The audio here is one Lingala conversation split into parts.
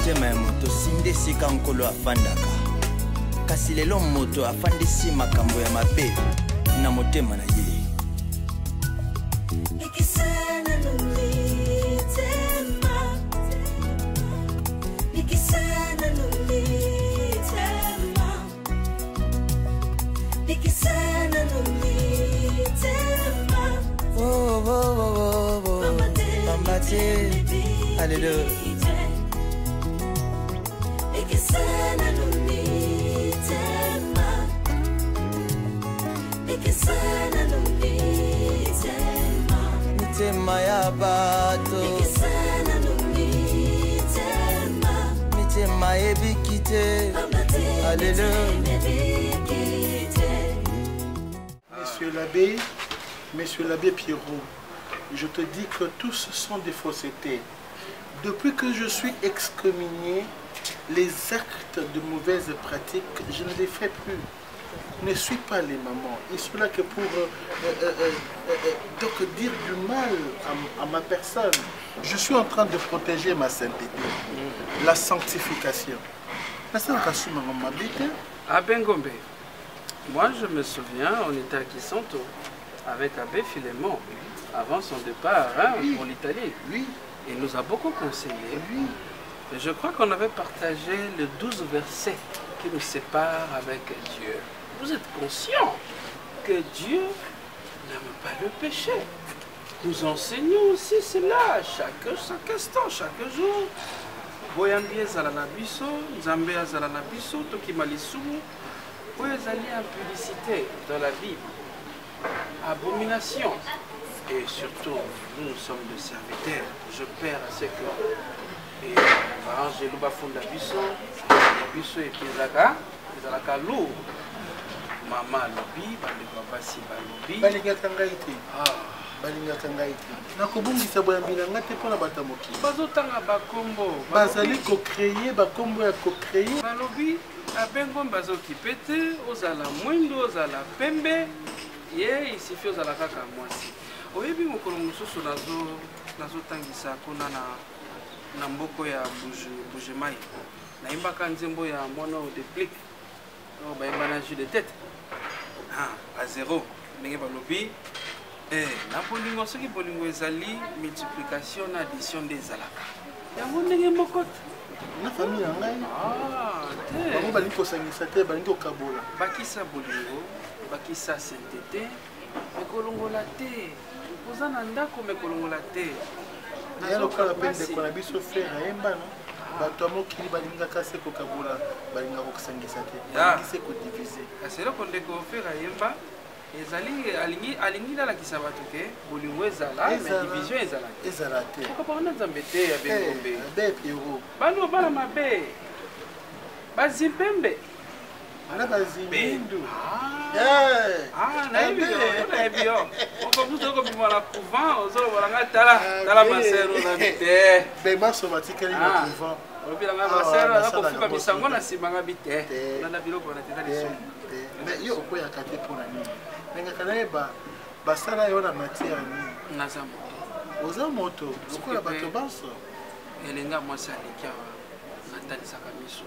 motema ya moto sinde sika nkolo afandaka kasi lelo moto afandisi makambo ya mabe na motema na ye Alléluia. Mitema ya bato mitema ebikite. Alléluia. Monsieur l'abbé Pierrot, je te dis que tous sont des faussetés. Depuis que je suis excommunié, les actes de mauvaises pratiques, je ne les fais plus. Ne suis pas les mamans. Ils sont là que pour donc dire du mal à ma personne. Je suis en train de protéger ma sainteté, la sanctification. À Bengombe, moi je me souviens, on était à Kisanto avec Abbé Philémon avant son départ pour l'Italie. Oui. Il nous a beaucoup conseillé. Oui. Et je crois qu'on avait partagé les 12 versets qui nous séparent avec Dieu. Vous êtes conscient que Dieu n'aime pas le péché. Nous enseignons aussi cela chaque instant, chaque jour. Boyambi ezala na biso, Nzambe azala na biso, tokima lisumu, oyo ezali impudicité dans la Bible, abomination. Et surtout, nous sommes des serviteurs. Je perds à ce que et Angelo Bafunda Bisso, Bisso et Pizaka, Pizaka lourd. Maman Lobi, Balika Bassi Balobi. Balika Tangaiti. Balinga Tangaiti. Nakobungisa boyambila ngate pona batamoki. Bazotanga bakombo. Bazali ko créer bakombo ya ko créer. Balobi abengo bazoki pété, ozala mwindo, ozala pembe, ye il suffit ozala kaka mwasi. Oyebi mokolo mosusu nazotangisa kuna na mboko ya Bujemai. Naimbaka nzembo ya mwana o déplique. Bayemba na jus de tête. À zéro. Ndenge balobi na bolingo soki bolingo ezali multiplication na addition des alaka. Yango ndenge moko na famille na ngai. Te. Bango bali ko sangisa te bali ko kabola. Bakisa bolingo, bakisa sainteté, mekolongola te. Kozana ndako mekolongola te. Nazo kala pende ko na biso frère ayemba no. Bato amokili balinga kase ko kabola balinga ko sangisa te. Balingi ko diviser. Kasero konde ko frère ayemba ezali alingi la kisa bato ke bolingo ezala mais division ezala. Ezala te. Ko pa na Nzambe te ya Bengombe. Abbé Pierrot. Bano bala mabe. Bazimpembe. Ana bazimindu. Na ebio. On peut tout comme la couvent, on sort voilà tala masero na bite. Bema so batikali na couvent. Obi la masero na ko fuka misango na simanga bite. Na biloko na teta liso. Mais yo ko ya kate pona nini? Nenga kana eba basala yo na matière nini? Na zambo. Oza moto, lokola bato banso. Elenga mwasi alikia na talisaka miso.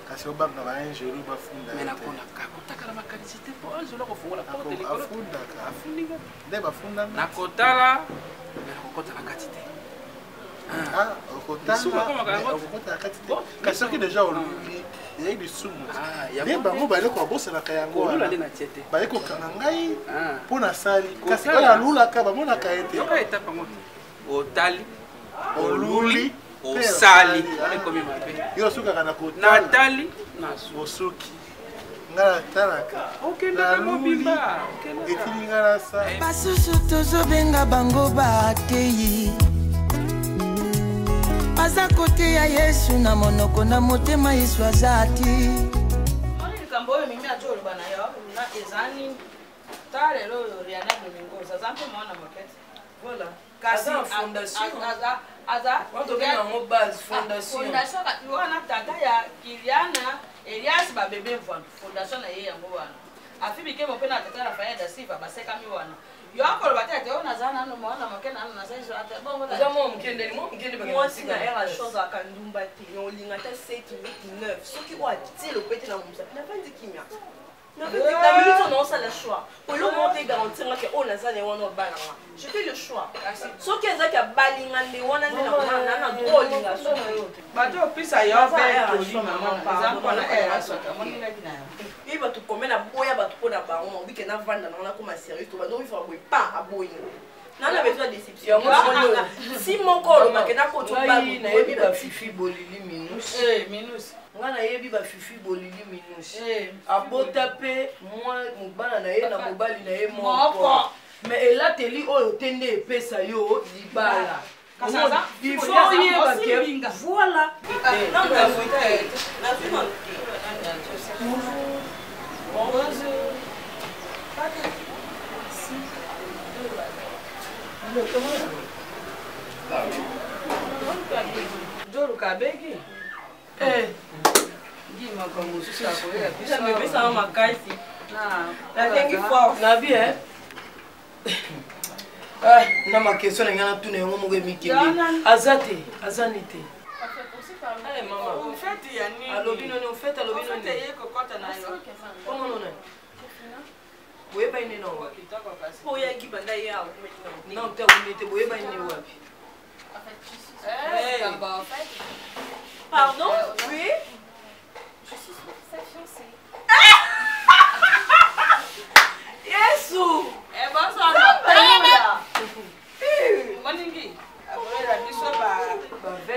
Kasi obanga ba Angelo bafunda. Mais nakona kakutaka na makanisite po Angelo ko fungola porte likolo. Afundinga. Nde bafunda. Nakotala, mais nakokota na katite. Okotala katite. Kasi ki déjà oluli, il y a des sumu. Nde bango bale ko bosa na kayango. Olula na tiete. Bale ko kanga ngai pona sali. Kasi ola lula ka ba mona kaete. Yoka etapa ngoto. Otali, oluli, osali, ekomi mabe. Yo suka kana ko Natali, nasu. Osoki. Ngala talaka. Okenda mobimba. Etili ngala sa. Basusu tozobenga bango bateyi. Baza kote ya Yesu na monoko na motema Yesu azati. Kambo yo mimi ajo bana yo na ezani tare lo riana domingo sa zampe mwana makete. Voilà. Kasi fondation aza watu bena mo base fondation ka wana tata ya Kiliana Elias ba bebe mvana fondation na ye yango wana afibi ke mo pena tata Rafael da Silva baseka mi wana Yo akoloba te on azana no mwana makena na saizo ate bongo Za mo mkende ba Moi si na era chose akandumba te. Yo linga ta 7 8 9. Soki o ati le pete na musa. Na pas dit kimia. Na minute on a le choix. Pour le monter garantir que on azana wana bana. Je fais le choix. Soki ezaki balinga ndi wana ndi na do linga so. Bato pisa yo be to mama par exemple na era so ka moninga kina. Il va te commettre la boya, va te prendre la baron, on dit que n'a pas comme un sérieux, tu vas donc il faut pas à boyer. Non, on a besoin de déception. Si mon corps, le maquina, quand tu vas na fifi bolili minus. Minus. Moi na yebi ba fifi bolili minus. Abotape moi mobala na ye na mobali na ye moko. Mais elle a teli oyo tende pesa yo libala. Il faut y voilà. Non, Joro kabegi. Gima como susa koya. Bisa me pesa makasi. Na tengi force. Na bien. Na ma question na ngana tuna ngo moge mikende. Azanite. Allez maman. En fait, il y a ni. Alobino no fait alobino ni. Il y a kokota na yo. Comment non? Boye ba ine no. Pour y aller banda ya. Non, tu as unité boye ba ine wapi. Pardon? Oui. Je suis sa fiancée. Yesu. Eh bon ça. Moningi.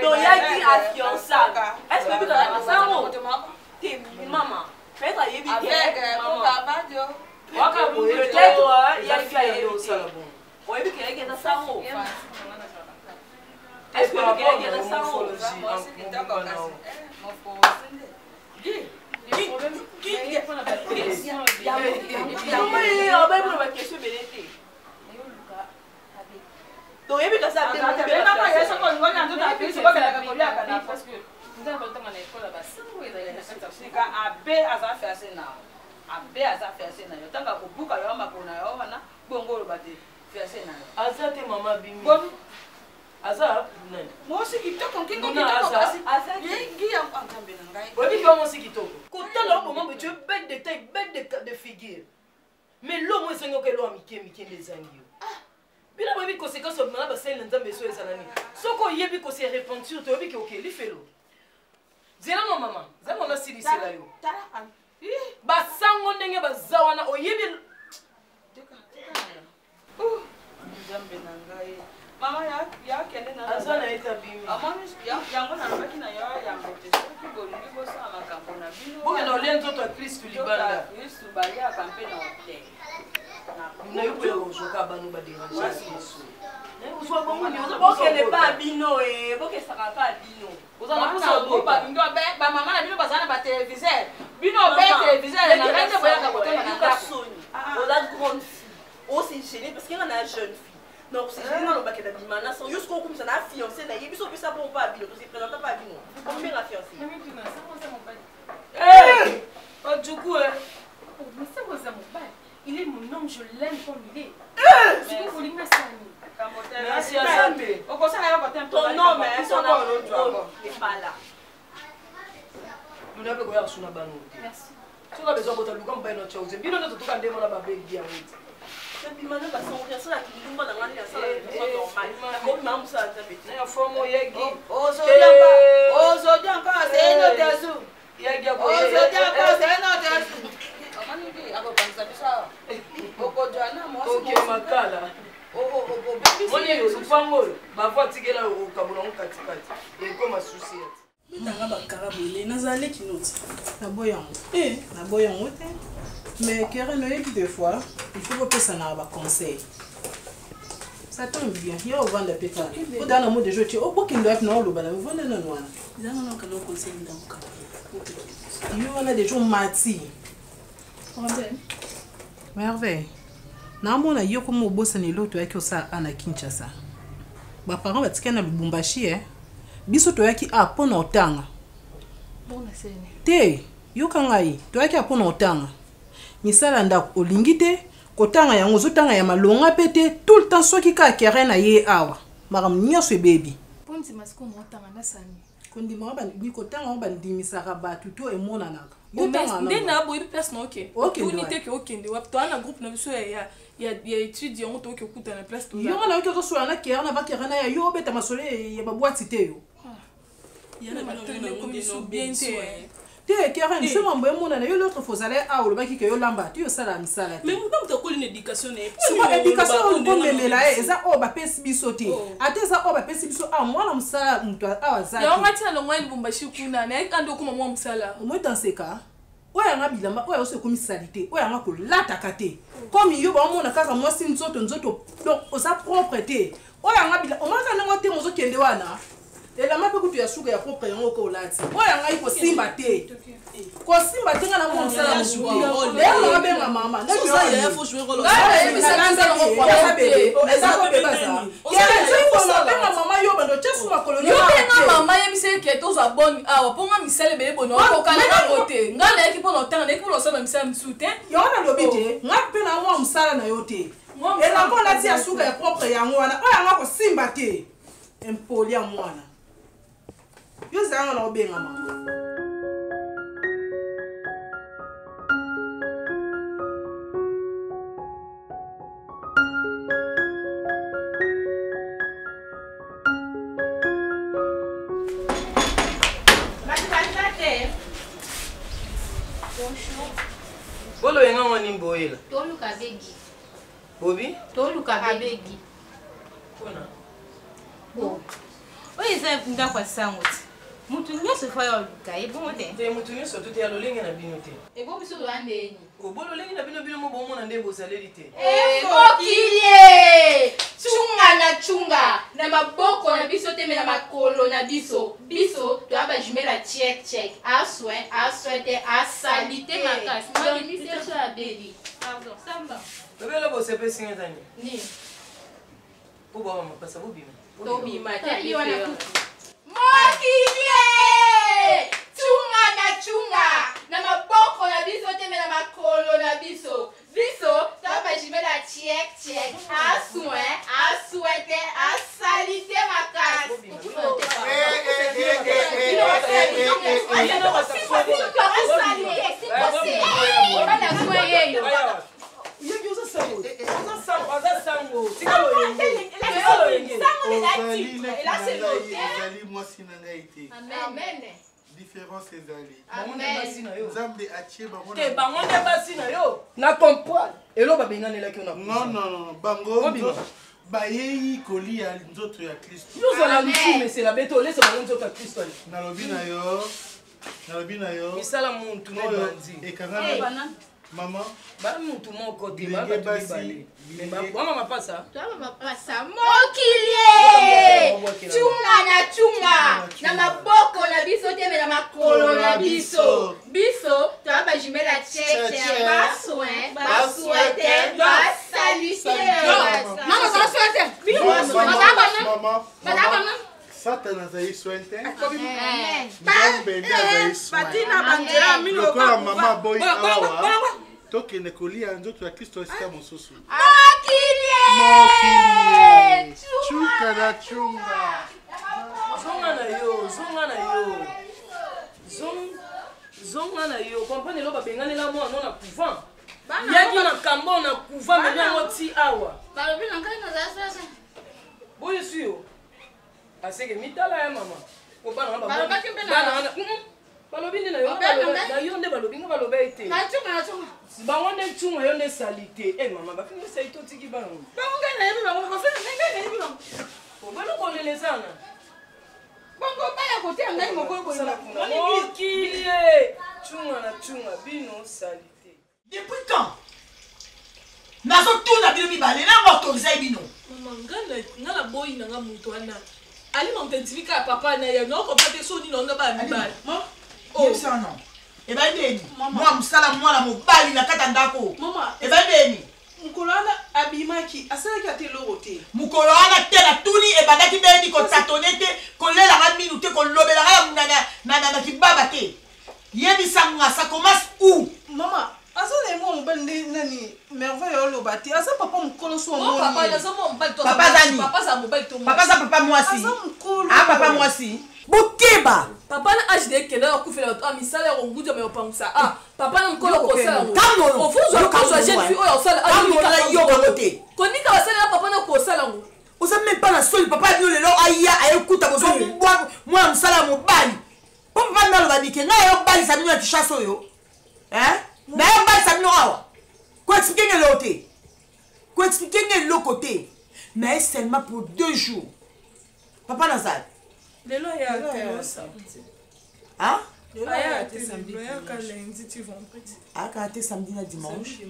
Donc il y a qui a fiancé. Est-ce que tu as ça ou? T'es maman. Peut-être il y a avec maman. papa Dio. Waka boye Peut-être il y a qui a yo sala bon. Oui, mais il y a ça ou? Est-ce que il y a ça ou? Donc il y a ça Azate mama bimi. Aza nani? Moi aussi qui te conquête Nuna aza. Obi ko mo sikitoko. Kota lo mo mo tu bête de taille, bête de figure. Mais l'homme est sengo ke lo amike des angio. Bila bobi conséquence of mala ba sel nzambe so ezalani. Soko yebi ko se repentir to yebi ke okay li felo. Zela no mama, zela na sili sila yo. Ba sango ndenge ba zawana oyebi. Nzambe na ngai. Mama ya kende na azana eta bimi. Amami yango na baki na yo ya mbote soki bolingi bosala makambo na bino. Boke na olien nzoto ya Kristu libanda. Kristu bali akampe na hotel. Na yo pe ozoka banu ba déranger Yesu. Uzwa bongo ni boke ne pas bino boke saka pas bino. Uzana kusa oba bindo ba mama na bino bazana ba téléviseur. Bino ba téléviseur na ngate boya ka kotema na ndako. La grande fille. On s'est gêné parce qu'il y a une jeune fille. Non, c'est gêné dans le bac de Bimana. Sans jusqu'au coup, ça n'a fiancé. Il y a plus ça pour pas Bino. C'est présenté pas Bino. On met la fiancée. Hey! Oh, du coup, mais c'est quoi ça, mon père? Il est mon homme, je l'aime comme il est. C'est quoi, vous voulez mettre ça? Merci à Zambé. Au conseil, ton nom, mais son nom n'est pas là. Nous n'avons pas besoin de banu. Merci. Tu as besoin de te luka mbaye no chose. Bino to tuka ndemo na babe dia wuti. Bimana ba son rien ça la kimba na ngani ya sala normal. Comme maman ça ta bête. Na fomo yegi. Aujourd'hui encore c'est no tezu. Yegi abo. Aujourd'hui encore c'est no tezu. Amani bi ako panza bisa. Oko jana mo. OK makala. Moni ufango ba voiture la ukabula ngkatikati. Ekoma souci. Nanga bakara boye nazali kinoti naboyango naboyango te mais kere noyebi des fois il faut kopesa na ba conseil ça tombe bien yo ovanda peta odana mo dejo ti obokendo api na oloba na ovanda na nwana zana na kalo conseil ndamka yo wana dejo mati merveille na mona yo komo bosa ni loto yaki osa ana Kinshasa ba parents batika na Lubumbashi biso toyaki apona otanga Bona sene. te yoka ngai toyaki apona otanga misala ndako olingi te kotanga yango zotanga ya malonga pete tout le temps soki ka kere na ye awa maram nyonso ebebi Ponti masiko motanga na sani. kondima bani kotanga bandimisaka batu to emonanaka Nde na boyi place na oke. Ok, Tout ni ouais. te ke okende wa to ana groupe na biso ya étudiant on to ke kuta na place to. yo na oke so na kere na ba kere na ya yo beta masole ya babwati te yo Yana matene comme so bien te. te kere ni sema mbo emonana yo l'autre fois aller a olobaki ke yo lamba tu yo sala misala te Mais mon père t'a une éducation. sima éducation on memela eza o ba pesi biso te ate eza o ba pesi biso a mwana musala mtu awa zaki Ya ngati na longwa Lubumbashi kuna na ando kuma mwa musala. moi dans ces cas oya nga bilamba oya ose komi salite oya nga kolataka te comme yo baomona kaka mwasi nzoto donc oza propre te oya nga bila omaka nango te mozokende wana elamba mpe kutu ya suka ya propre yango ko olati oya ngai kosimba te nga na mwa mosala mosuki benga mama benga mama yo bando tiesu makoloni Yo benga mama yebise ke toza boni awa ponga misale be bono okokana na bote. Nga na ekipo no tanga na ekipo no sala misala misute. yo na lobi te nga mpe na mwa mosala na yo te elamba olati ya suka ya propre yango wana oya nga kosimba te impoli ya mwana yo zanga na obenga mama Bolo yenga ngoni mboela. Toluka begi. Bobi? Toluka begi. Kona. Bo. Oye za nda kwa sangote. Mutu nyoso fa yo luka ebo te. Te mutu nyoso tuti ya lolenge na bino te. Ebo biso do ande ni. Ko bolo lenge na bino mo bomo na ndebo saleli te. Kokilie! Chunga na maboko na biso te me na makolo na biso. Biso to aba jumela check. Aswe te asalite makasi. Moi mi se so abeli. Pardon, samba. Bebe lo bo sepe singa tani. Ni. Po ba mama pasa bo bima. To bima te bi wana kutu. Mokilie! Chunga na maboko na biso te me na makolo na biso. Biso to aba jumela check. Aswete asalite makasi. Différence ezali. Nzambe atie bango te bango nde basi na yo na comprendre elo babenganelaki na non bango bayei kolia nzoto ya Kristo yozala lutume sela beto olesa bango nzoto ya Kristo ali nalobi na yo misala muntu na bandi ekanga mama ba muntu moko te ba bato mibale mama mapasa Mokilie! Chunga na maboko na biso te me na makolo na biso. Biso to aba jumela check. Baswete basalite. Mama Satan azali sointe. Nzambe nde azali sointe. Lokola mama boy awa. Tokende kolia nzoto ya Kristo esika mosusu. Mokilie! Chunga. Zonga na yo. Comprendre lo babenganela mwa non na couvent. Yaki na kambo na couvent mais yango ti awa. Balobi na ngai na za. Boye suyo. Aseke mitala ya mama. Ko bana ba. Balobi nde na yo. Na yo nde balobi nga baloba ete. Na chunga. Bango nde chunga yo nde salite. Eh mama ba fingi sa ito tiki bana. Bango ngai na yebi bango ko fena ngai na yebi bango. Ko bana ko lele sana. Bango baya ko te ngai moko ko ina. Mokilie. Chunga bino salite. Depuis quand? Nazo tuna bino mibale na motorize bino. Mama ngala boy na nga muntu wana. Ali m'identifier papa na ya no ko pate so ni longa ba mibale. Oh ça non. E ba ndeni. Moi musala mwana mobali na kata ndako. Mama, e ba ndeni. Mukolo wana abimaki asalaki ate loro te. Mukolo wana te na tuni e badaki ndeni ko tatonete ko lela ga minu te ko lobela ga munana na kibaba te. Yebisa nga ça commence où? Mama, azole mo mbende nani merveille oloba nani? Papa ça mobile tout. Papa ça papa moi si. Ah papa moi si. Bokeba. Papa na âge de kenda ya kufela to misala ya nguja me opangisa. Ah, papa na nkolo ko sala. Kamo. Ofuzo ko so jeune fille oyo sala. Kamo na yo kamote. Konika basala papa na ko sala ngo. On sait même pas la seule papa dit le long aya ayekuta bozo moi msala mobali. Papa na lo badike na yo bali sa mino ti chasse yo. Hein? Na yo bali sa mino awa. Quoi expliquer le côté? Quoi expliquer le côté? Mais seulement pour 2 jours. Papa Nazar. Le lo ya te samedi. Hein? Le lo ya te samedi. Le ya ka lundi tu vendredi. Ah ka te samedi na dimanche.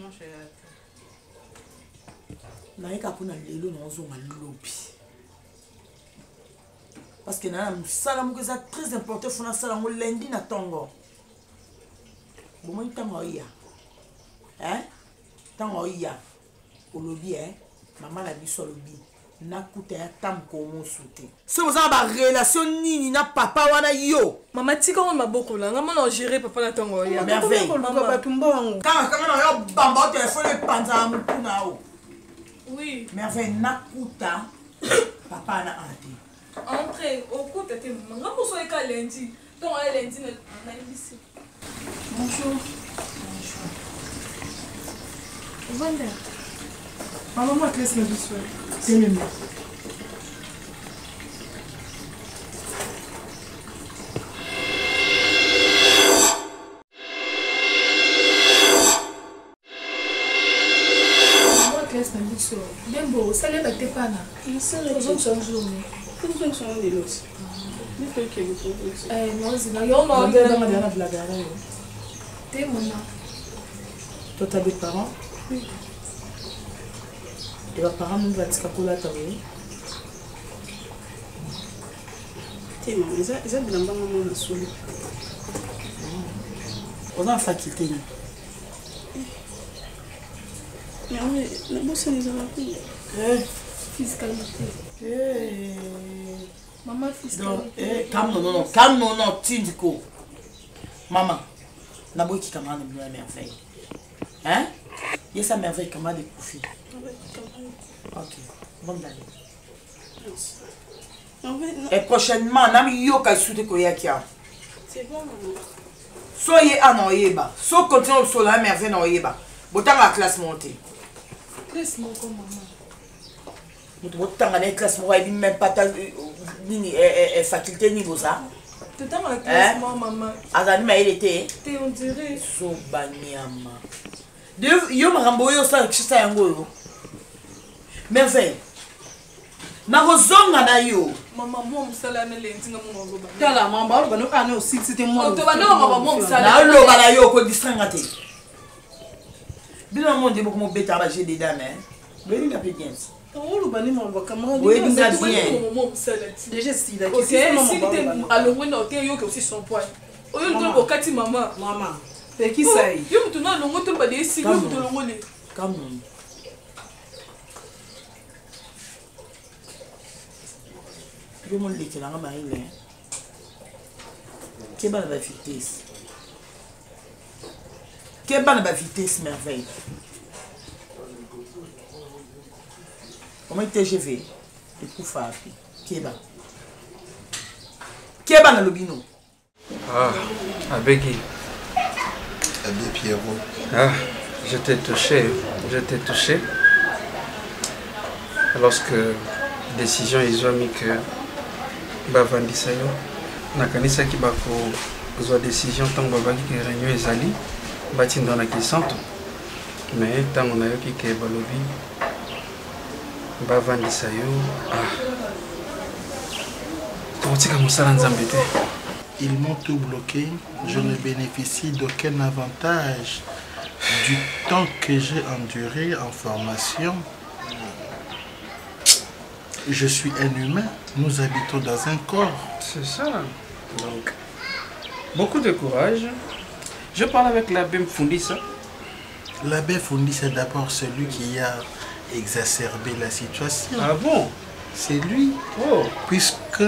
naika kuna lelo nazonga lobi parce que na sala moko eza très important fona sala ngo lundi na tongo bomo ntango iya tango iya olobi mama na biso lobi nakuta ya tamko mosuti so boza ba relation nini na papa wana yo mama tika ngo maboko la ngama na gérer papa na tango iya merveille mama tumbongo kanga na yo bamba téléphone panza mukuna o. Oui. Merveille nakuta papa na ante. Entrez au coup de tes maman pour soit qu'à lundi. Donc à lundi na ici. Bonjour. Bonjour. Voilà. Maman m'a laissé le soir. C'est le mien. Bien beau, ça n'est pas tes pas là. Ça n'est pas son journée. Tout le monde sont des lots. Mais fait que vous non, c'est là. Yo non, la blague. T'es maman. Toi t'as des parents? Oui. Et vos parents nous vont dire quoi là t'avais? T'es maman, ils ont bien maman de solo. On a en faculté. Mais la bosse les a rappelés. Fiscalité. Maman fiscalité. Calme non, Tindiko. Maman, n'a pas qui commande une merveille. Hein? Il y a sa merveille comment des profits. Ok, bon d'aller. Et prochainement, n'a mis yo ka soute ko yakia. C'est bon maman. Soyez en oyeba. So continue sur la merveille en oyeba. Botan la classe montée. Laisse-moi comme maman. Autant dans les classes, moi, il même pas ta faculté niveau ça. Tout le temps dans la classe, maman. Azani m'a été. T'es on dirait. Sobaniama. De yo maramboyo ça ça yango. Merveille. Na rozonga na yo. Maman moi msala na lendi nga mo ngoba. Tala maman ba no ana aussi c'était moi. To ba no maman moi msala. Na lo ba na yo ko distrangate. Bila monde beaucoup mo beta ba j'ai des dames hein. Beli na pédience. On le bani mon camarade. Oui, nous a bien. Déjà si là. OK, si t'es alors on a yo aussi son point. Oyo ndo bokati maman. Maman. C'est qui ça? Yo mutuna longo to ba de si yo mutu longo le. Come. Je me dis que la maman est là. Quelle bonne vitesse. Quelle bonne vitesse, merveille. Comment tu fait? Et pour faire Keba. Keba na lobino. Ah, Abegi. Abé Pierrot. Ah, je t'ai touché. Lorsque décision ils ont mis que bavandisa yo nakanisa ki bako kozwa décision tant babaki ke réunion ezali batinda na kisanto mais tant on a yoki ke balobi bavandisa yo totika mosala nzambe te. Ils m'ont tout bloqué, je ne bénéficie d'aucun avantage du temps que j'ai enduré en formation. Je suis un humain, nous habitons dans un corps. C'est ça. Donc, beaucoup de courage. Je parle avec l'abbé Mfundisa. L'abbé Mfundisa est d'abord celui qui a exacerbé la situation. Ah bon? C'est lui. Oh. Puisque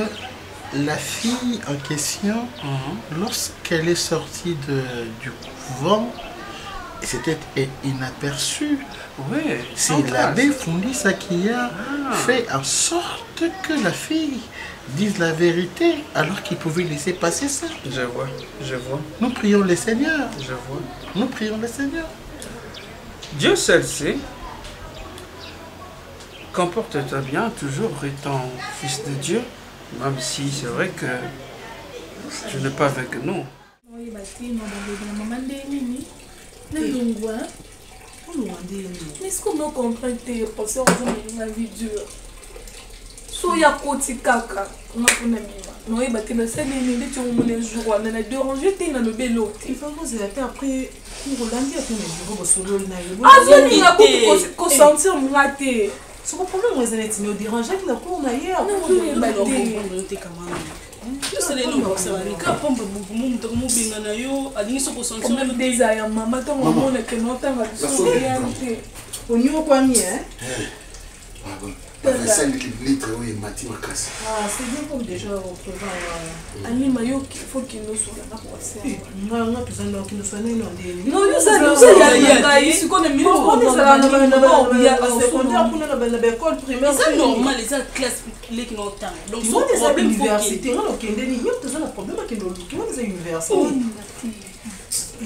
la fille en question, lorsqu'elle est sortie du couvent, c'était inaperçu. Oui. C'est l'abbé Fondissa qui a fait en sorte que la fille dise la vérité alors qu'il pouvait laisser passer ça. Je vois, je vois. Nous prions le Seigneur. Je vois. Nous prions le Seigneur. Dieu seul sait. Comporte-toi bien, toujours étant fils de Dieu, même si c'est vrai que tu n'es pas avec nous. Est-ce qu'on me comprend parce qu'on a une vie dure? So ya koti kaka ngapona mima no e batela sene ne tu mo les jours on a dérangé te na lobelo il faut vous avez après pour Rolandi a fait mes jours solo na yo azoni na ko sentir mlate ce problème moi c'est ne déranger la cour na hier on va te comment c'est les noms ça va ni ka pompe beaucoup monde to mo binga na yo adini so ko sentir même des ya maman to mo na que non ta va so réalité au niveau quoi mi hein Ah, c'est bien comme déjà au présent. Anima yo qu'il faut qu'il nous soit là pour ça. Non, non, tout ça non, qu'il nous soit non. Non, nous ça il ici qu'on est mieux. On est ça il y a secondaire pour la école primaire. C'est normal les classes les qui n'ont temps. Donc son problème université, on a qu'un ni yo tout ça le problème que nous qui on est université.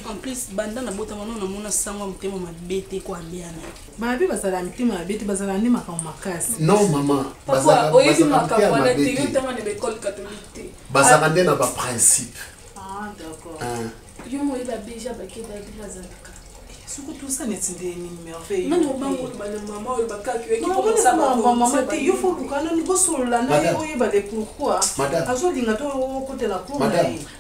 En plus banda na bota mano na mona sangwa mtema mabete kwa biana. Mabi basala mtema mabete basala ni makasi. Non maman, basala oyebi makapwana te yo tanga na école catholique. Basala ndena ba principe. Ah d'accord. Yo mo eba déjà ba ke ba bazalaka. Surtout tout ça n'est ni merveilleux. Non non bango ba maman o ba ka ki qui pour ça maman te yo faut bukana ni bosola na yo yeba de pourquoi. Azo linga to côté la cour.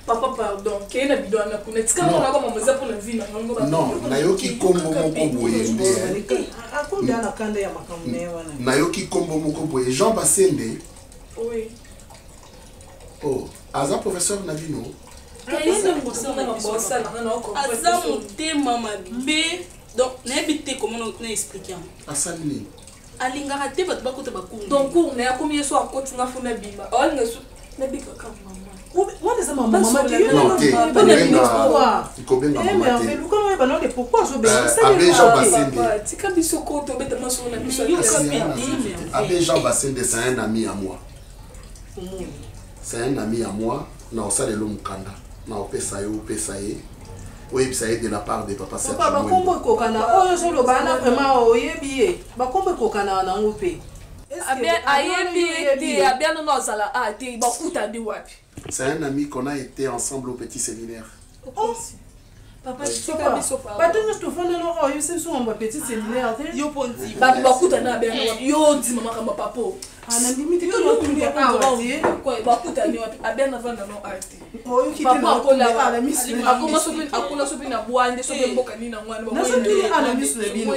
Papa pardon, ke na bidona kuna tika na ba mamoza pour la vie na ngo ba. Non, na yo ki kombo moko boye nde. Akonda na kanda ya makamune wana. Na yo ki kombo moko boye Jean Basende. Oui. Oh, aza professeur na bino. Aza motema mabe donc nayebite comment on expliquer asalini alingaka te bato bakota bakungu donc cours na yakomi yeso akoti nga funa bima olinga so nabikaka mama wana za mama mama te non te ikobenga mama te luka no yeba no de pourquoi zo be abe Jean Basende tika biso ko to beta maso na biso abe Jean Basende c'est un ami à moi c'est un ami à moi na osale lo mukanda na opesa yo opesa ye oyebisa ye de la part de papa Serge papa bakombo kokana oyo solo bana vraiment oyebi ye bakombo kokana na ngope ayebi te abia no ozala a te bakuta ndi wapi. C'est un ami qu'on a été ensemble au petit séminaire. Oh papa tika biso pa batonyo stofana no oyo seso ngamba petit séminaire te yo ponzi bakuta na abia no yo di mama kama papo ana limite to no tundi awati kwa bakuta ni wapi abia na vanda no arte oyo kitena akola ala misu akoma sopi akona sopi na bwande sopi mboka ni na ngwana na sopi ala misu de bino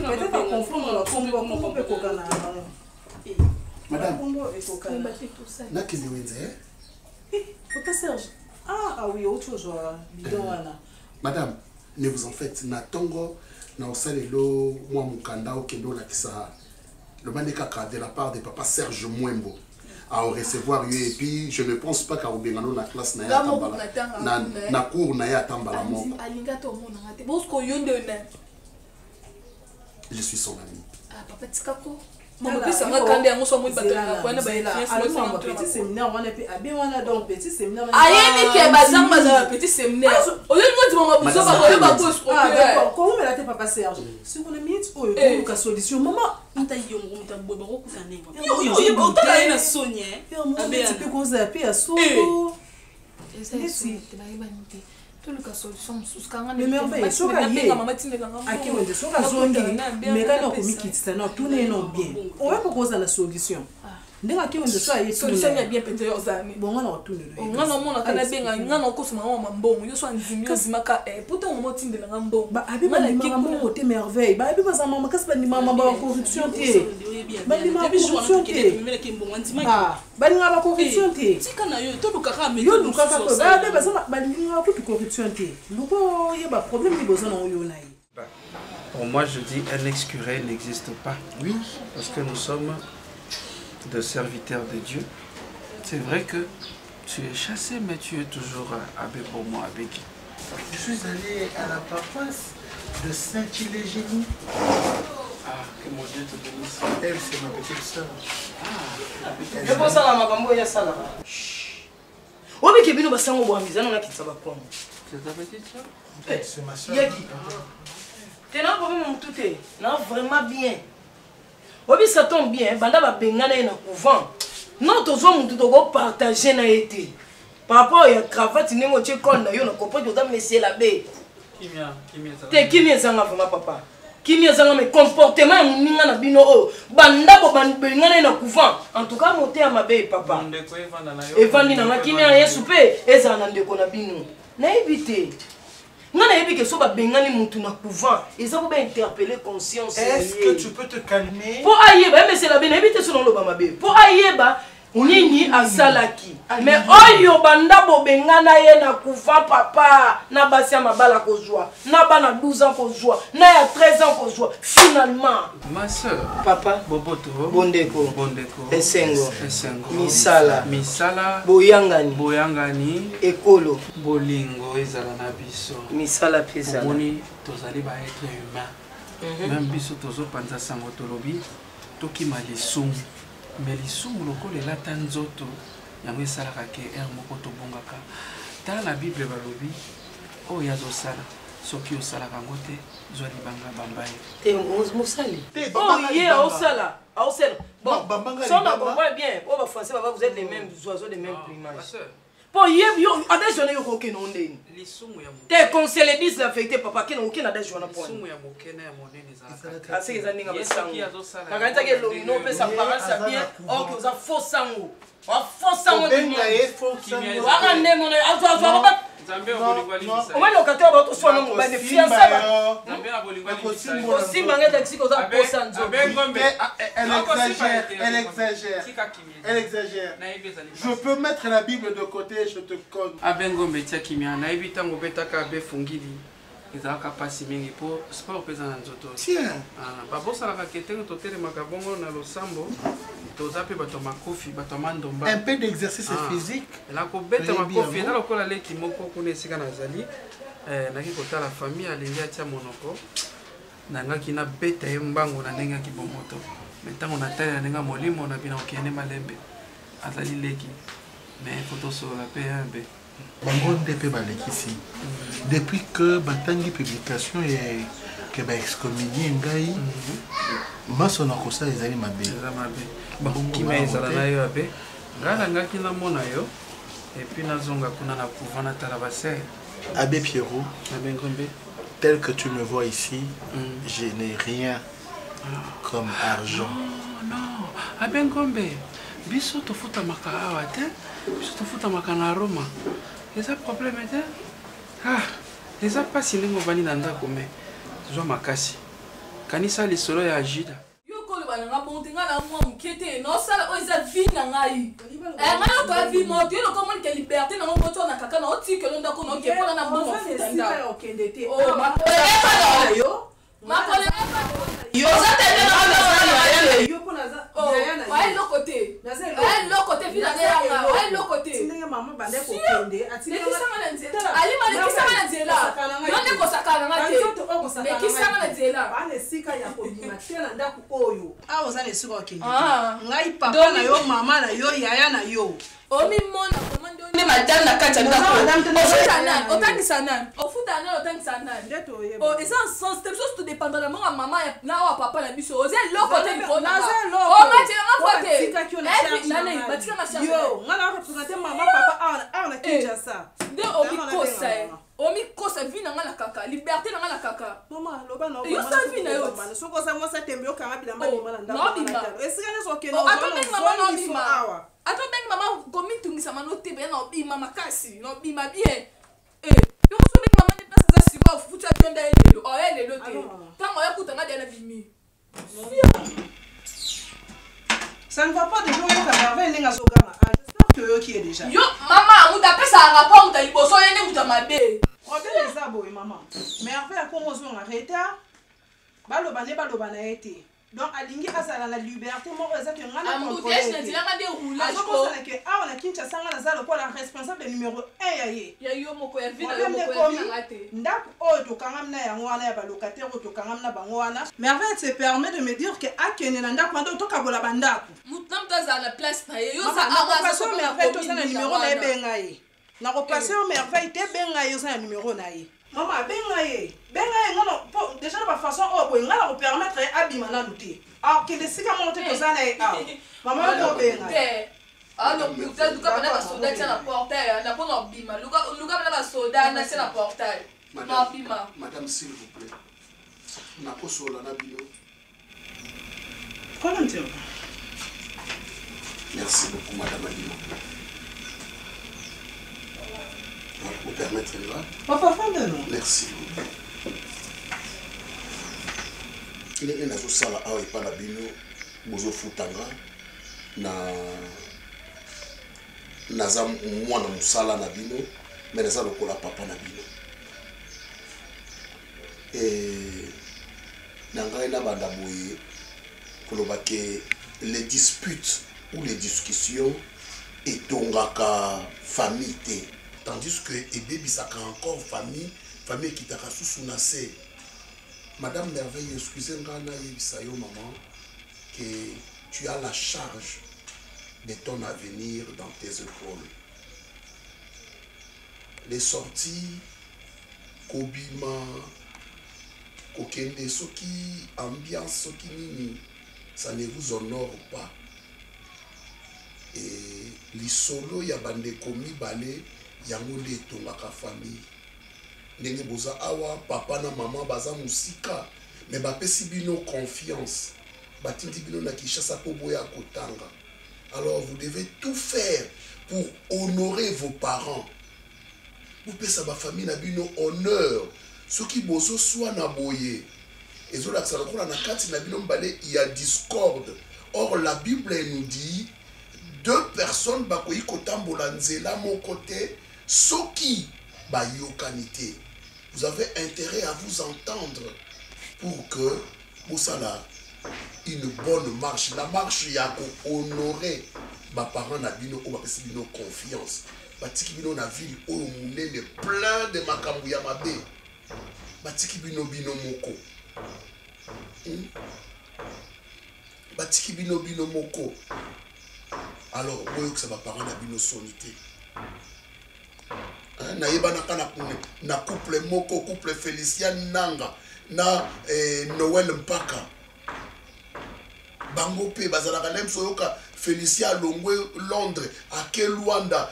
peut-être confondre la combo pe kokana madame na kile wenze papa Serge ah oui autre chose bidon wana madame ne vous en faites na tongo na osalelo mwa mukanda okendo la kisa le manekaka de la part de papa Serge Mwembo à recevoir et puis je ne pense pas qu'à obengano na classe na ya tambala na cour na ya tambala moko je suis son ami papa tikako mama pesa ngakande yango so moyi batana kwa na ba influence petit séminaire wana pe abi wana donc petit séminaire ayebi ke bazamba za petit séminaire oyo ngoti mama buzo ba oyo ba post d'accord comment me la te papa Serge si on a mis oyo ko solution mama ata yongo mutambo ba ko kusane yo otala na Sonia abi tu peux causer apie à solo esi te ba ibanite tout le cas solution suskanga le merveille soka ye akiwende soka zongi mekana komikitisa na tout n'est non bien on va proposer la solution ndinga kiwende so aye solution ya bien pete yo zami bon ngana otune le ngana mona kana benga ngana okosoma mama mbongo yo so anzimi yo zimaka pourtant on motindela ngambongo ba abi ba mbongo te merveille ba abi ba za mama kasi ba ni mama ba corruption te ba ni mama corruption te ba ni mama corruption te tika na yo to lukaka me yo lukaka ko ba abi ba za ba ni mama pour corruption te luko ye ba problème ni besoin na yo na yi. Pour moi je dis un ex-curé n'existe pas. Oui, parce que nous sommes de serviteurs de Dieu. C'est vrai que tu es chassé, mais tu es toujours avec pour moi, avec. Je suis allé à la paroisse de Saint-Hilégénie. Ah, que mon Dieu te bénisse. Elle, c'est ma petite soeur. Je pense à la maman, il y a ça là. Oui, mais Kébino va s'en voir, mais ça n'a pas ça va prendre. C'est ta petite soeur? C'est ma soeur. Yaki. Tu n'as pas vraiment tout est. Non, vraiment bien. Oui, mais ça tombe bien. Banda va bengana na couvent. Non, tu dois tout doit partager na été. Par rapport à la cravate, tu n'es pas con na yo na comprendre que tu as monsieur l'abbé. Qui m'y est vraiment papa. Qui m'y est mais comportement ninga na bino o. Banda bo bengana na couvent. En tout cas, monter à ma bé papa. Evandi na qui m'y a souper et ça na ndeko na bino. Na éviter. Non, mais que soit bengani mutu na couvent, ils ont bien interpellé conscience. Est-ce que tu peux te calmer? Pour Ayeba, mais c'est la bien éviter sur le bamabe. Pour Ayeba, nini asalaki. Mais oyo banda bo bengana ye na couvent papa, na basia mabala kozwa, na bana 12 ans kozwa, na ya 13 ans kozwa. Finalement, ma soeur, papa, Boboto, Bondeko, Esengo, Misala, Boyangani, Ekolo, Bolingo, ezala na biso. Misala pesa. Moni tozali ba être humain. Même biso tozo panza sango tolobi, toki malisumu. Mais lisumu lokolo elata nzoto, yango esalaka ke er moko tobongaka. Tala na Bible balobi, oyo azosala, soki osalaka yango te, zwa libanga bambai. Te musali. Oh yeah, osala. Osala. Bon, si on comprend bien, on va français, vous êtes les mêmes oiseaux, les mêmes plumages. Pour hier, adage journée yo koke non ndeni. Te conseiller disent la vérité papa qui n'a aucun adage journée pour. Lisumu ya mokene ya monene za. Assez les années ngaba sango. Nakanta ke lomino pe sa parole ça bien, or que ça faux sango. Wa faux sango du monde. Wa ngane mon azwa papa. Zambé obolingwali bisa. O mali okato ba to swana mo ba ne fiancé ba. Zambé obolingwali bisa. Aussi manga taxi ko za posa nzo. Elle exagère. Je peux mettre la Bible de côté, je te connais. Abengombe tia kimia na ebita ngo betaka be fungili. Ezaka pasi mingi po sport pesa na nzoto. Tiens. Ba bosa la kakete to tele makabongo na losambo. Tozape bato makofi bato mandomba. Un peu d'exercice physique. La ko beta makofi na lokola leki moko kuna esika na zali. Na ki kota la famille alingia tia monoko. Nanga kina beta mbango na ndenge ki bomoto. Maintenant on attend na molimo na bina okene malembe. Azali leki. Mais photo sur la PMB. Depuis que Batangi publication et que ba excommunié ngai, ma sona ko sa ezali mabe. Bon, qui m'a ezala na yo abe. Ngala ngaki na mona yo. Et puis nazonga kuna na couvent na talabase. Abbé Pierrot, tel que tu me vois ici, je n'ai rien comme argent. Non, Abbé Ngombe, biso to futa makaawa te, biso to futa makana Roma. Eza problème te? Ah, eza pasi ndenge obani na ndako me. Zwa makasi. Kanisa lisolo ya Ajida. Yo kolo bananga bonte ngala mwa mukete no sala o eza vie na ngai. Ngala to vie moto yo ko moni ke liberté na ngoto na kaka na oti ke londa ko no ke pona na bongo futanda. Oh, ma yo. Ma kole yo za tele na yo pona za. Oh, ouais le côté. Ouais le côté vie na nga. Ouais le côté. Tinenge mama bande ko kende. Atile kisanga na nzela. Ali mali kisanga na nzela. Yonde ko sakana ngate. Mais kisanga na nzela. Bane sika ya ko bima tena ndaku oyo. Ah ozane sika okende. Ngai papa na yo mama na yo yaya na yo. Omi mona komando ni madame na kati na ko. Ofutana, otangisana. Ofutana otangisana. Ndeto ye. Oh, et ça sens c'est chose tout dépendamment à maman na wa papa na biso. Oze lo côté ko na. Oh, mati na côté. Nani, batika na charge. Yo, ngala représenter maman papa na Kinshasa. Nde omi kosa. Omi kosa vie na ngala kaka, liberté na ngala kaka. Maman, loba na. Yo sa vie na yo. Soko sa mo sa tembe yo kanga bilamba ni mana ndako. No bima. Esikane so keno. Attends maman no bima. Attends maman komi tungisa mano tebe na bima makasi, no bima bien. Yo so bima maman ne pesa za siba futa tonda elelo. O elelo te. Tango ya kutanga dia na bimi. Ça ne va pas de jouer avec les Sogama. J'espère que qui est déjà. Yo, maman, on appelle ça un rapport, on t'a dit, bonsoir, on est ma belle. Regardez les abos, maman. Mais après, comment on arrête? Balobane, balobane été. donc alingi azala na liberté moko eza ke ngana embouteillage natilanga nde roulage azokosala ke awa na kinshasa nga naza lokola responsable numéro 1 ya ye ya yo moko ya vi na yo moko ya vi nanga te ndako oyo tokangami na yango wana ya balocataire oyo tokangami na bango wana Merveille se permet de me dire ke akende na ndako wana tokabola bandako mutu na mutu azala na place na ye yo nakopasio Merveille toza na numéro na ye benga ye nakopasio Merveille te benga ye oza na numéro na ye mama benga ye ngano po déjà na façon oyo boye ngana ko permettre abima nanu te kende sika moko te toza na ye awa mama yo benga ye alors peut-être luka bana basoda tia na portail na mpona obima luka bana basoda na tia na portail mabima madame s'il vous plaît nakosola na bino volontaire merci beaucoup madame Alima. Vous permettre là? Papa Fandano. Merci. Il est dans sala awa et pas la bino bozo futanga na naza mwana musala na bino mais naza lokola papa na bino et nangai na banda boye koloba ke les disputes ou les discussions etongaka famille te. Tandis que ebebisaka encore famille qui t'a sous na se. Madame Merveille, excusez-moi na yo maman que tu as la charge de ton avenir dans tes épaules. Les sorties kobima kokende soki ambiance soki nini ça ne vous honore pas. Et lisolo ya bande komi balé yango nde etongaka famille ndenge boza awa papa na mama baza musika me bapesi bino confiance batindi bino na Kinshasa po boya kotanga. Alors vous devez tout faire pour honorer vos parents. Vous pesa ba famille na bino honneur soki bozo soit na boye ezolakisa lokola na kati na bino mbale il y a discorde. Or la Bible nous dit deux personnes bakoyi kotambola nzela moko te soki ba yokanité. Vous avez intérêt à vous entendre pour que vous ayez une bonne marche. La marche y a honorer ba parents na bino ou ba pesi bino confiance. Batiki bino na ville o munene plein de makambu ya mabe. Batiki bino moko. Batiki bino moko. Alors, moi, que ça va parler de bino sonité. Na couple moko, couple Félicien Nanga, na Noël Mpaka. Bango pe bazala kanem soyoka Félicien Longwe Londres, à Luanda,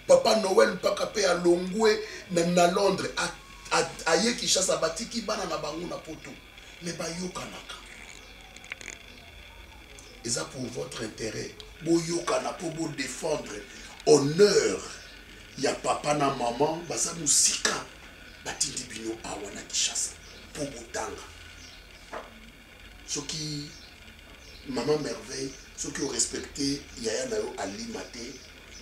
Papa Noël Mpaka pe à Longwe na Londres, à Yeki Chassa Batiki bana na bango na poto. Mais ba yokanaka. Et ça pour votre intérêt. Boyokana pour vous défendre. Honneur. Il y a papa na maman. Basa musika. Batindi bino awana Kinshasa. Pour botanga. Ceux qui. Maman Merveille. Ceux qui ont respecté. Yaya Nayo Alima te.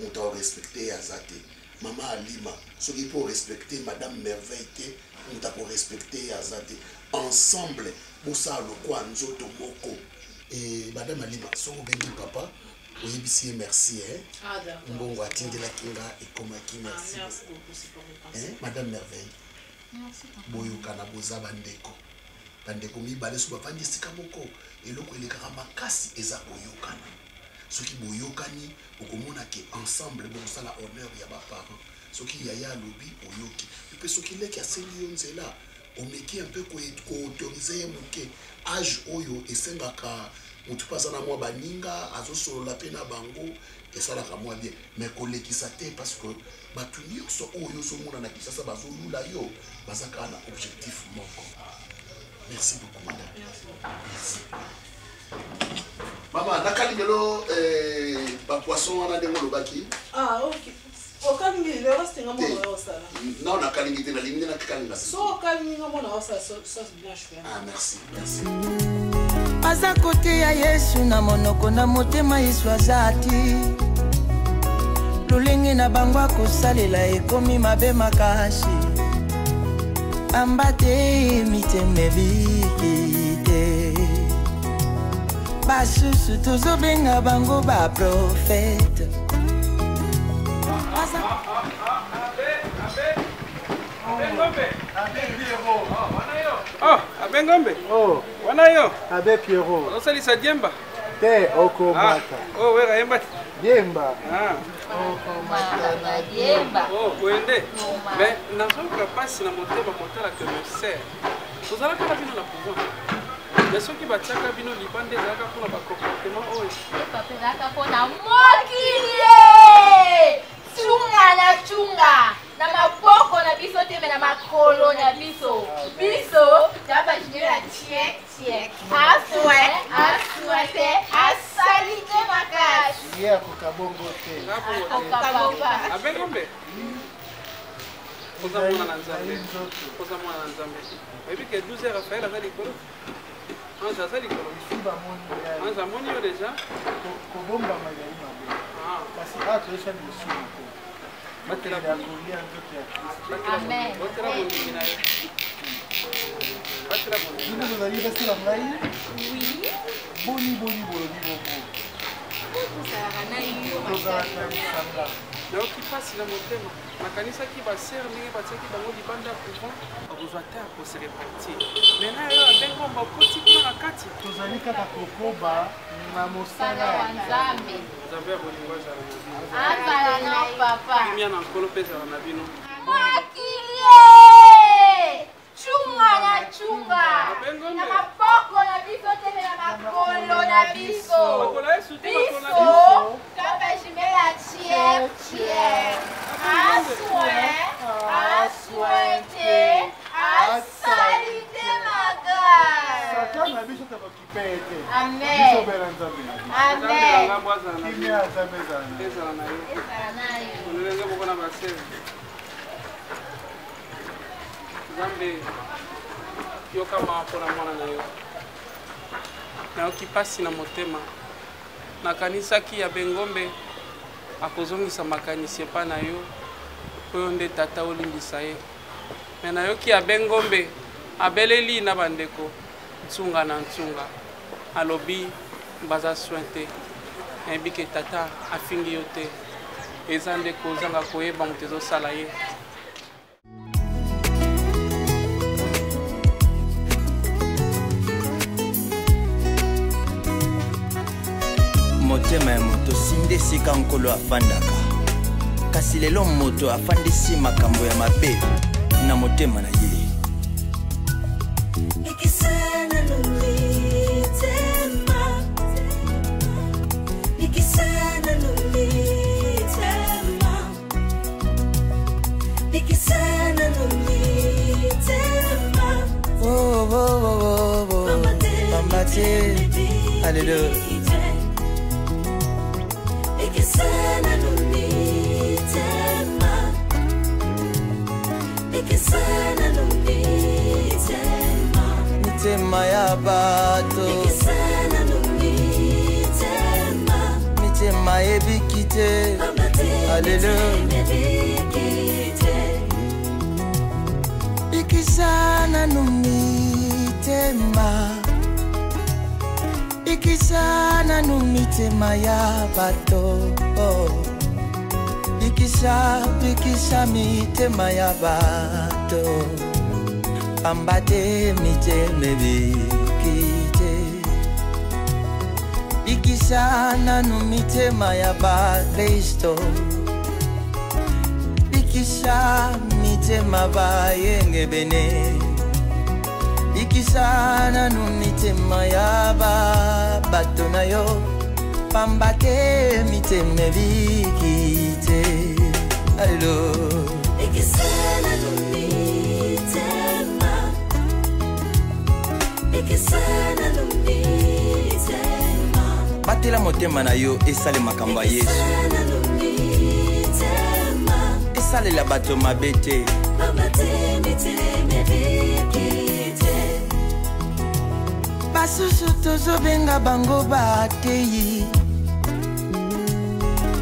On t'a respecté Azate. Maman Alima. Ceux qui peuvent respecter Madame Merveille te. On t'a respecté Azate. Ensemble. Bosa Lokwa Nzoto Moko. Et Madame Alima, son bengi papa, oui, merci. Mbongo atindi la kinga et comme qui merci. Merci beaucoup, c'est pour le Madame Merveille. Merci. Boyokana boza bandeko. Bandeko mi balé sous bafandi sika moko. Et loko ele kaka makasi eza boyokana. Soki boyokani, okomona ke ensemble bosa la honneur ya ba parents. Soki yaya lobi oyoki. Et puis soki leki asengi yonzela. On meki un peu autoriser moke âge oyo esengaka mutu pasa na mwa baninga azosolola pe na bango esalaka mwa bien mais kolekisa te parce que batu nyonso oyo ozomona na Kinshasa bazolula yo bazaka na objectif moko. Merci beaucoup madame. Merci. Maman nakalingelo ba poisson wana ndengo lobaki. Ah ok. Okalingi le reste nga mona osala. Non nakalingi te na limine na kalinga. So okalingi nga mona osala sauce blanche. Ah merci. Merci. Aza kote ya Yesu na monoko na motema Yesu azati. Lolenge na bango akosalela ekomi mabe makasi. Ambate miteme bikite. basusu tozobenga bango baprofete. Oh, Abengombe. Oh. Wanayo. Abe Pierrot. Osalisa Diemba. Te okomata. Oh, wera Yemba. Diemba. Ah. Okomata na Diemba. Oh, Wende. Mais nazoka pasi na motema motala que me sert. Tozala kala bino na pouvoir. Mais soki batiaka bino libande ezalaka mpona bacomportement oyo. Epapelaka mpona mokili. Chunga na chunga. Na maboko na biso te me na makolo na biso. Biso tabajinela tiek tiek. Aswe te asali te makasi. Ye akokabongo te. Akokabonga. Abengombe. Poza mwana na Nzambe. Poza mwana na Nzambe. Oyebi ke 12 heures Raphaël aza likolo. Anza aza likolo. Anza amoni yo deja. Kobombama yai mabe. Kasi atoyesa lisumu te. Batela kolia nzoto ya Kristo. Amen. Batela mondimi na ye. Batela mondimi. Bino bozali basila ngai? Oui. Boni boni bolobi bongo. Tozalaka lisanga. nayoki mpasi na motema nakanisaki basere ndenge batiaki bango libanda couvent okozwa te akose repartir mai na yo abengomba okoti kuna na kati tozali kaka kokoba na mosala ya nzambe nzambe ya bolingo azala na bino azala na papa kimia na nkolo mpe ezala na bino makilie chunga na chunga na maboko na biso te na makolo na biso biso kapeshimela tier aswe te asali te makasi satana biso tabakipe ete amen biso bela nzambe na biso amen kimia ya nzambe ezala na yo olelenge moko na basere nzambe yokama mpona mwana na yo nayoki mpasi na motema nakanisaki ya bengombe akozongisa makanisi epa na yo oyo nde tata olimbisa ye me nayoki ya bengombe abeleli na bandeko ntunga na ntunga alobi baza soin te nayebi ke tata afingi yo te eza nde kozanga koyeba moto ezosala ye motema ya moto sinde esika nkolo afandaka kasi lelo moto afandisi makambo ya mabe na motema na ye Pambate, hallelujah. Ikisana numitema Ikisana numitema Mitema ya bato Ikisana numitema Mitema ebikite Hallelujah Ikisana numitema Ikisana numitema ya bato Ikisa mitema ya bato Pambate miteme bikite Ikisana numitema ya ba Kristo Ikisa mitema ba yenge bene Ikisana numitema ya bato na yo Pambate miteme bikite Hallelujah Ikisana numitema Ikisana numitema Batela motema na yo esale makambo ya Yesu Ikisana numitema esalela bato mabe te Pambate miteme bikite basusu tozobenga bango bateyi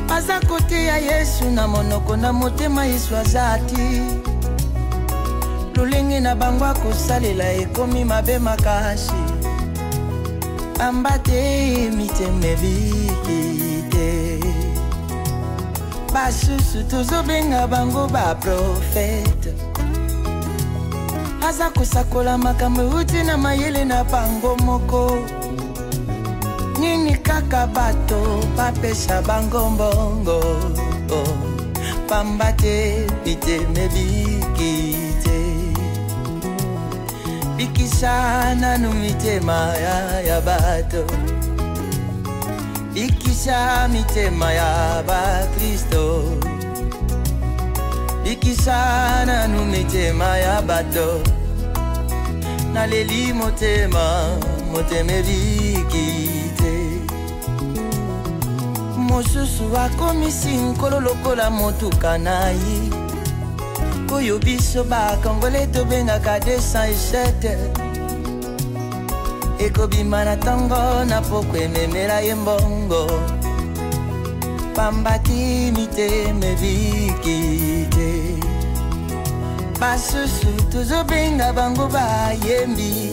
baza kote ya Yesu na monoko na motema Yesu azati lolenge na bango akosalela ekomi mabe makasi Ambate miteme vikite basusu tozobenga bango ba profete aza kosakola makambo euti na mayele na bango moko nini kaka bato bapesa bango mbongo pamba te miteme bikite bikisa nanu mitema ya bato bikisa mitema ya bakristo bikisa nanu mitema ya bato naleli motema moteme bikite mosusu akomisi nkolo lokola motuka na ye oyo biso bakongole tobengaka 207 ekobima na ntongo na poko ememela ye mbongo pambati miteme bikite basusu tozobenga bango bayembi